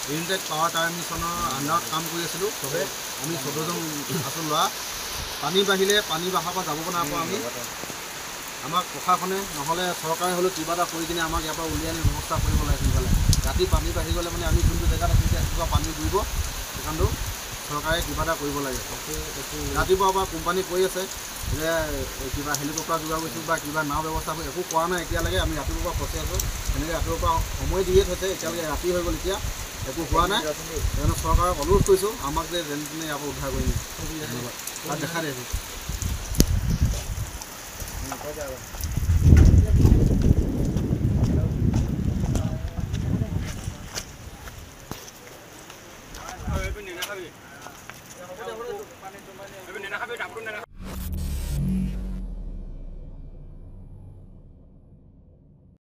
united power tower মিছনৰ আণ্ডাৰত কাম কৰি আছিলোঁ চবে আমি 14জন আছোঁ ল'ৰা পানী বাঢ়িলে পানী বঢ়াৰ পৰা যাব পৰা আমি আমাক প্ৰশাসনে নহ'লে চৰকাৰে হ'লেও কিবা এটা কৰি কিনে আমাক ইয়াৰ পৰা উলিয়াই আনি ব্যৱস্থা কৰিব লাগে সোনকালে ৰাতি পানী বাঢ়ি গ'লে মানে আমি যোনটো জেগাত আছোঁ এতিয়া কিবা পানী বুৰিব সেইকাৰণেতো চৰকাৰে কিবা এটা কৰিব লাগে ৰাতিপুৱাৰ পৰা কোম্পানী কৰি আছে যে কিবা হেলিকপ্টাৰ যোগাৰ কৰিছোঁ বা কিবা নাও ব্যৱস্থা একো কৰা নাই এতিয়ালৈকে আমি ৰাতিপুৱাৰ পৰা ফচি আছোঁ সেনেকৈ ৰাতিপুৱাৰ পৰা সময় দিয়ে থৈছে এতিয়ালৈকে ৰাতি হৈ গ'ল এতিয়া একো হোৱা নাই সেইকাৰণে চৰকাৰক অনুৰোধ কৰিছোঁ আমাক যে যেনে তেনে ইয়াৰ পৰা উদ্ধাৰ কৰি নিয়ে ধন্যবাদ আৰু দেখা দিয়ে